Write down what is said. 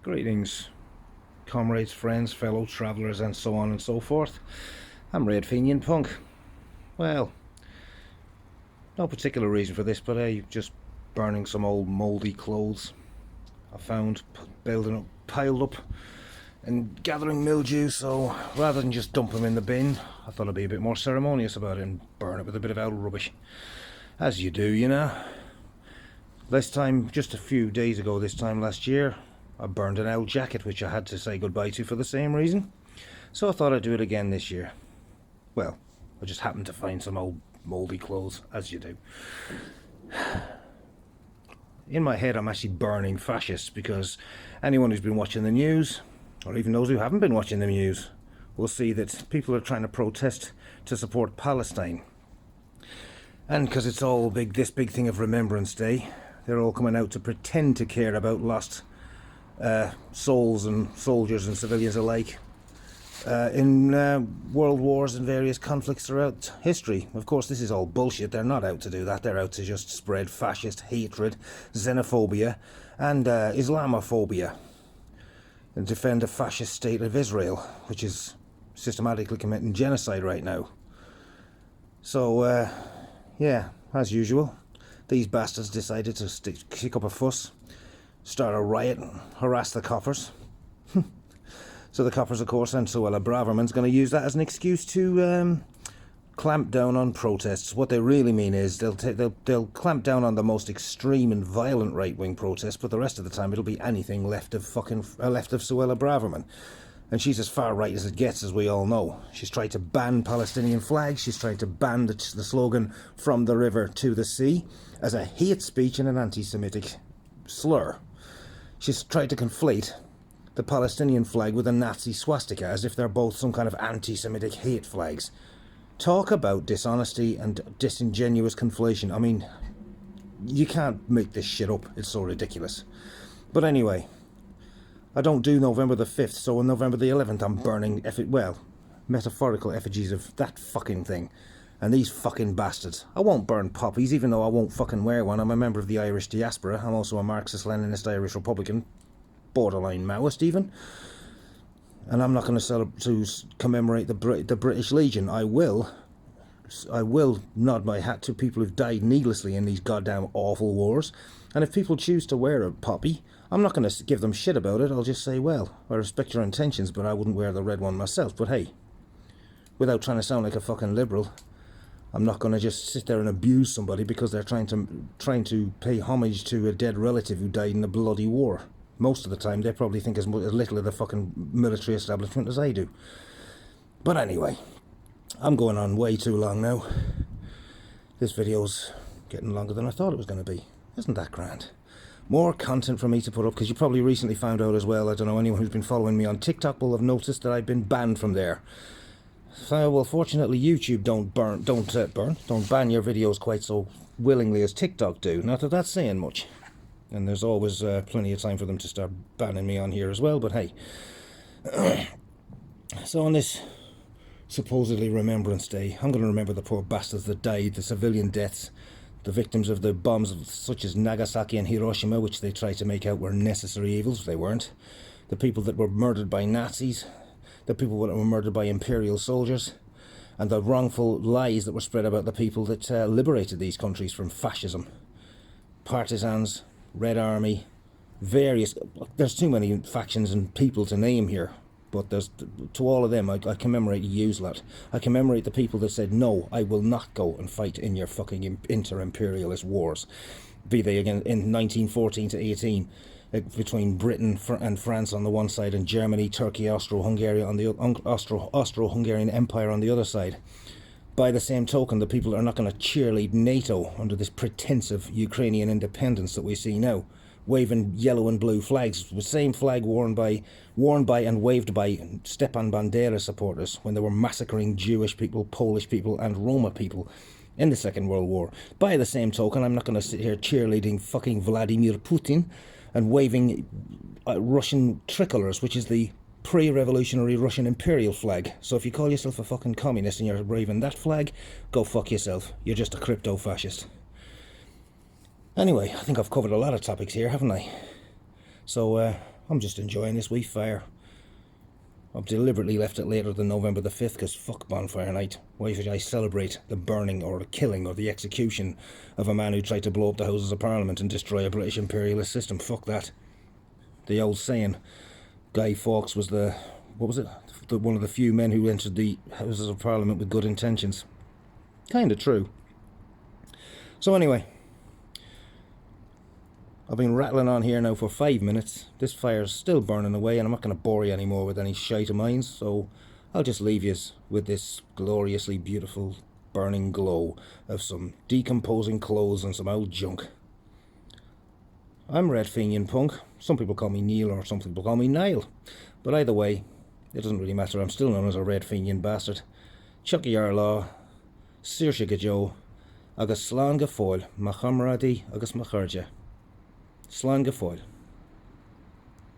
Greetings, comrades, friends, fellow travellers, and so on and so forth. I'm Red Fenian Punk. Well, no particular reason for this, but just burning some old mouldy clothes I found building up, piled up, and gathering mildew. So rather than just dump them in the bin, I thought I'd be a bit more ceremonious about it and burn it with a bit of old rubbish, as you do, you know. This time, just a few days ago, this time last year, I burned an old jacket which I had to say goodbye to for the same reason. So I thought I'd do it again this year. Well, I just happened to find some old mouldy clothes, as you do. In my head I'm actually burning fascists, because anyone who's been watching the news, or even those who haven't been watching the news, will see that people are trying to protest to support Palestine. And because it's all this big thing of Remembrance Day, they're all coming out to pretend to care about lost souls and soldiers and civilians alike in world wars and various conflicts throughout history. Of course, this is all bullshit. They're not out to do that. They're out to just spread fascist hatred, xenophobia, and Islamophobia, and defend the fascist state of Israel, which is systematically committing genocide right now. So, yeah, as usual, these bastards decided to kick up a fuss, start a riot, and harass the coppers. So the coppers, of course, and Suella Braverman's going to use that as an excuse to clamp down on protests. What they really mean is they'll clamp down on the most extreme and violent right-wing protests, but the rest of the time it'll be anything left of Suella Braverman. And she's as far right as it gets, as we all know. She's tried to ban Palestinian flags. She's tried to ban the slogan "From the river to the sea" as a hate speech and an anti-Semitic slur. She's tried to conflate the Palestinian flag with a Nazi swastika, as if they're both some kind of anti-Semitic hate flags. Talk about dishonesty and disingenuous conflation. I mean, you can't make this shit up. It's so ridiculous. But anyway, I don't do November the 5th, so on November the 11th I'm burning, metaphorical effigies of that fucking thing. And these fucking bastards. I won't burn poppies, even though I won't fucking wear one. I'm a member of the Irish diaspora. I'm also a Marxist-Leninist Irish Republican, borderline Maoist even. And I'm not going to commemorate the British Legion. I will nod my hat to people who've died needlessly in these goddamn awful wars. And if people choose to wear a poppy, I'm not going to give them shit about it. I'll just say, well, I respect your intentions, but I wouldn't wear the red one myself. But hey, without trying to sound like a fucking liberal, I'm not going to just sit there and abuse somebody because they're trying to pay homage to a dead relative who died in a bloody war. Most of the time, they probably think as little of the fucking military establishment as I do. But anyway, I'm going on way too long now. This video's getting longer than I thought it was going to be. Isn't that grand? More content for me to put up, because you probably recently found out as well, I don't know, anyone who's been following me on TikTok will have noticed that I've been banned from there. So, well, fortunately YouTube don't ban your videos quite so willingly as TikTok do. Not that that's saying much. And there's always plenty of time for them to start banning me on here as well, but hey. So on this supposedly Remembrance Day, I'm going to remember the poor bastards that died, the civilian deaths, the victims of the bombs such as Nagasaki and Hiroshima, which they tried to make out were necessary evils. They weren't. The people that were murdered by Nazis, the people that were murdered by imperial soldiers, and the wrongful lies that were spread about the people that liberated these countries from fascism. Partisans, Red Army, there's too many factions and people to name here, but to all of them I commemorate yous lot. I commemorate the people that said, no, I will not go and fight in your fucking inter-imperialist wars, be they again in 1914 to 18, between Britain and France on the one side, and Germany, Turkey, Austro-Hungarian on the Austro-Hungarian Empire on the other side. By the same token, the people are not going to cheerlead NATO under this pretense of Ukrainian independence that we see now, waving yellow and blue flags, the same flag worn by and waved by Stepan Bandera supporters when they were massacring Jewish people, Polish people, and Roma people in the Second World War. By the same token, I'm not going to sit here cheerleading fucking Vladimir Putin and waving Russian tricolours, which is the pre-revolutionary Russian imperial flag. So if you call yourself a fucking communist and you're waving that flag, go fuck yourself. You're just a crypto-fascist. Anyway, I think I've covered a lot of topics here, haven't I? So, I'm just enjoying this wee fire. I've deliberately left it later than November the 5th because fuck bonfire night. Why should I celebrate the burning or the killing or the execution of a man who tried to blow up the Houses of Parliament and destroy a British imperialist system? Fuck that. The old saying, Guy Fawkes was one of the few men who entered the Houses of Parliament with good intentions. Kinda true. So anyway, I've been rattling on here now for 5 minutes. This fire's still burning away and I'm not going to bore you anymore with any shite of mine, so I'll just leave you with this gloriously beautiful burning glow of some decomposing clothes and some old junk. I'm Red Fenian Punk. Some people call me Neil or some people call me Niall. But either way, it doesn't really matter. I'm still known as a Red Fenian bastard. Chucky Arlaw, Saoirse go Joe, agus slán go fóil, ma chamrádaí agus ma chuirde. Slán go fóil.